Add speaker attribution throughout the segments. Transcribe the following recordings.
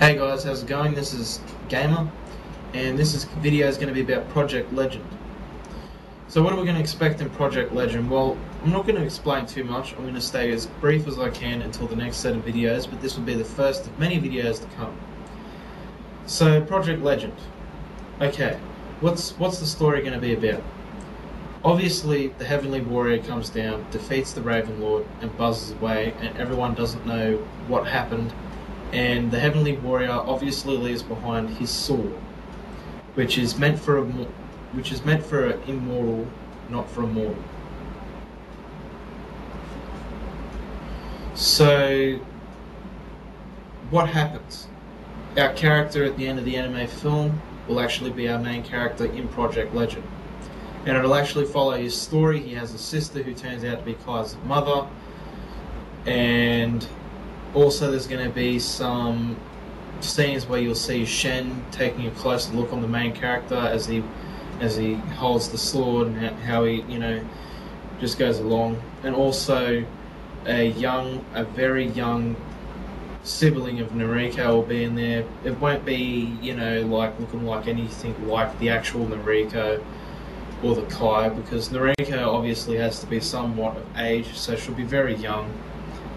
Speaker 1: Hey guys, how's it going? This is Gamer, and video is going to be about Project Legend. So what are we going to expect in Project Legend? Well, I'm not going to explain too much. I'm going to stay as brief as I can until the next set of videos, but this will be the first of many videos to come. So, Project Legend. Okay, what's the story going to be about? Obviously, the Heavenly Warrior comes down, defeats the Raven Lord, and buzzes away, and everyone doesn't know what happened. And the Heavenly Warrior obviously leaves behind his sword, which is meant for an immortal, not for a mortal. So, what happens? Our character at the end of the anime film will actually be our main character in Project Legend, and it'll actually follow his story. He has a sister who turns out to be Kai's mother, and also there's going to be some scenes where you'll see Shen taking a closer look on the main character as he holds the sword and how he, just goes along. And also a very young sibling of Nariko will be in there. It won't be, looking like anything like the actual Nariko or the Kai, because Nariko obviously has to be somewhat of age, so she'll be very young.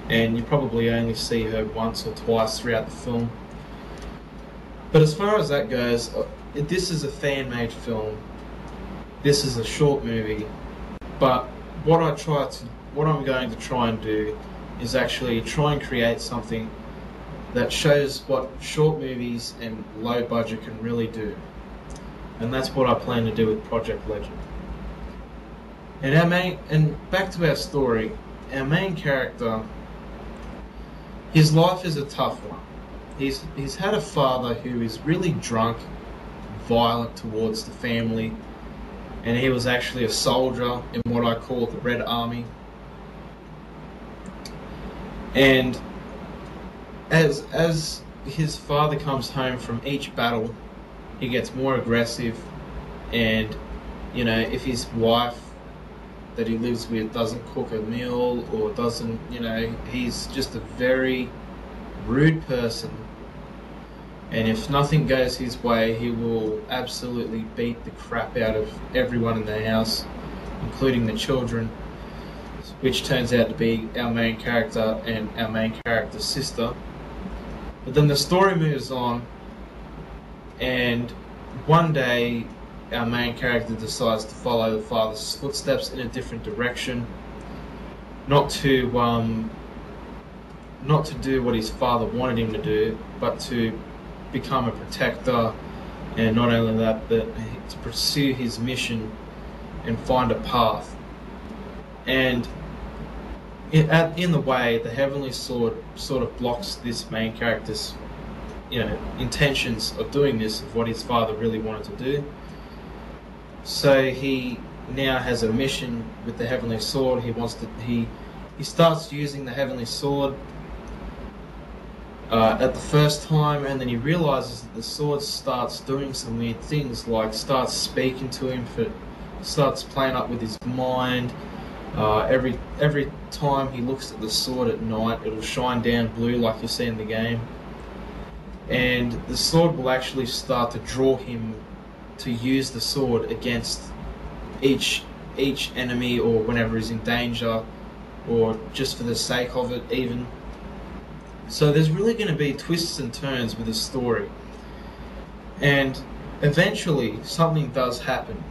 Speaker 1: And you probably only see her once or twice throughout the film. But as far as that goes, this is a fan-made film. This is a short movie. But what I'm going to try and do is actually try and create something that shows what short movies and low budget can really do. And that's what I plan to do with Project Legend. And back to our story, our main character, his life is a tough one. He's had a father who is really drunk, violent towards the family, and he was actually a soldier in what I call the Red Army. And as his father comes home from each battle, he gets more aggressive, and if his wife that he lives with doesn't cook a meal or doesn't, he's just a very rude person. And if nothing goes his way, he will absolutely beat the crap out of everyone in the house, including the children, which turns out to be our main character and our main character's sister. But then the story moves on, and one day our main character decides to follow the father's footsteps in a different direction, not to do what his father wanted him to do, but to become a protector, and not only that, but to pursue his mission and find a path. And in the way, the Heavenly Sword sort of blocks this main character's intentions of doing this, of what his father really wanted to do. So he now has a mission with the Heavenly Sword. He starts using the Heavenly Sword at the first time, and then he realizes that the sword starts doing some weird things, like starts speaking to him, starts playing up with his mind. Every time he looks at the sword at night, it'll shine down blue like you see in the game, and the sword will actually start to draw him to use the sword against each enemy, or whenever he's in danger, or just for the sake of it even. So there's really going to be twists and turns with the story, and eventually something does happen.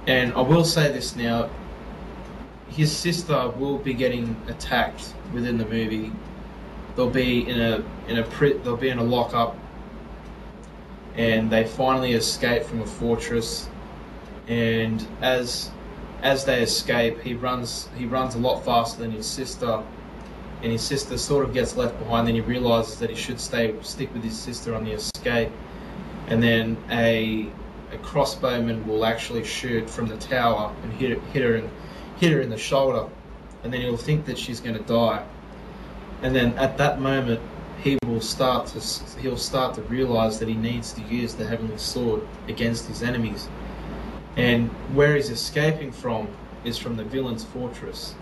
Speaker 1: And I will say this now, his sister will be getting attacked within the movie. They'll be in a lockup, and they finally escape from a fortress. And as they escape, he runs a lot faster than his sister, and his sister sort of gets left behind. Then he realizes that he should stick with his sister on the escape, and then a crossbowman will actually shoot from the tower and hit her in the shoulder, and then he'll think that she's going to die. And then at that moment, he'll start to realize that he needs to use the Heavenly Sword against his enemies. And where he's escaping from is from the villain's fortress.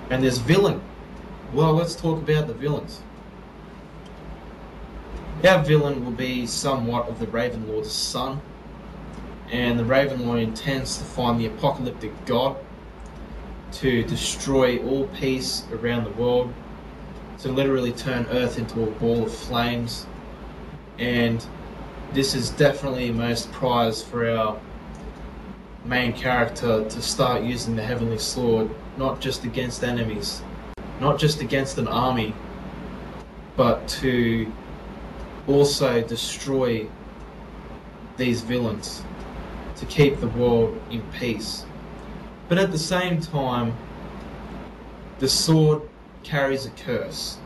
Speaker 1: And this villain, well, let's talk about the villains. Our villain will be somewhat of the Ravenlord's son, and the Ravenlord intends to find the apocalyptic god to destroy all peace around the world, to literally turn Earth into a ball of flames. And this is definitely most prized for our main character to start using the Heavenly Sword, not just against enemies, not just against an army, but to also destroy these villains, to keep the world in peace. But at the same time, the sword carries a curse,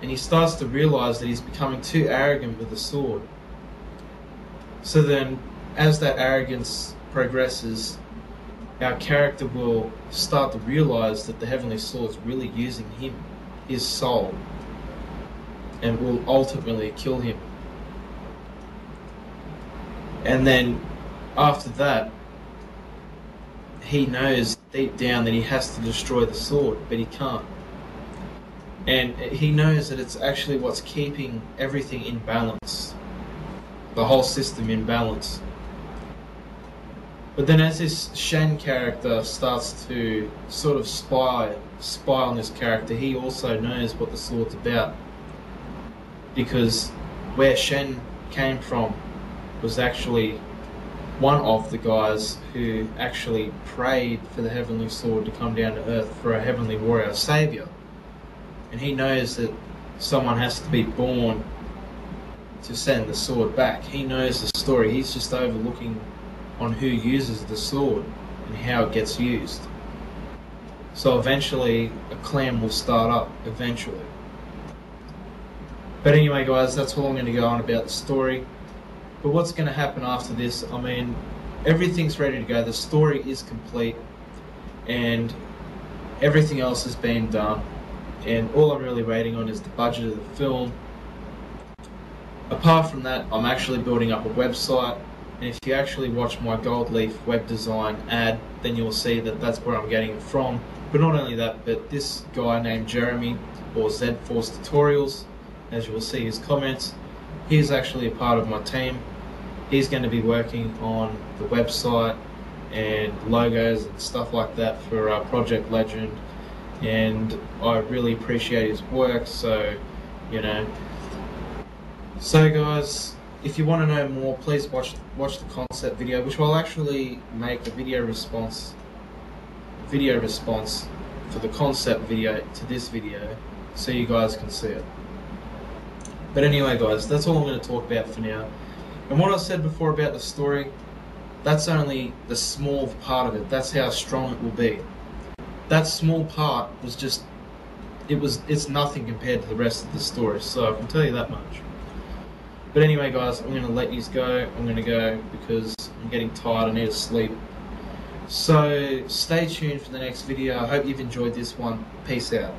Speaker 1: and he starts to realize that he's becoming too arrogant with the sword. So then, as that arrogance progresses, our character will start to realize that the Heavenly Sword is really using him, his soul, and will ultimately kill him. And then, after that, he knows deep down that he has to destroy the sword, but he can't. And he knows that it's actually what's keeping everything in balance, the whole system in balance. But then as this Shen character starts to sort of spy on this character, he also knows what the sword's about. Because where Shen came from was actually one of the guys who actually prayed for the Heavenly Sword to come down to Earth for a Heavenly Warrior Saviour. And he knows that someone has to be born to send the sword back. He knows the story. He's just overlooking on who uses the sword and how it gets used. So eventually a clan will start up, eventually. But anyway guys, that's all I'm going to go on about the story. But what's going to happen after this, I mean, everything's ready to go. The story is complete and everything else has been done. And all I'm really waiting on is the budget of the film. Apart from that, I'm actually building up a website. And if you actually watch my Gold Leaf web design ad, then you'll see that that's where I'm getting it from. But not only that, but this guy named Jeremy, or Z Force Tutorials, as you will see his comments, he's actually a part of my team. He's going to be working on the website and logos and stuff like that for Project Legend. And I really appreciate his work, so, you know. So guys, if you want to know more, please watch the concept video, which will actually make a video response for the concept video to this video, so you guys can see it. But anyway guys, that's all I'm going to talk about for now. And what I said before about the story, that's only the small part of it. That's how strong it will be. That small part was just, it's nothing compared to the rest of the story, so I can tell you that much. But anyway guys, I'm going to let you go. I'm going to go because I'm getting tired, I need to sleep. So stay tuned for the next video. I hope you've enjoyed this one. Peace out.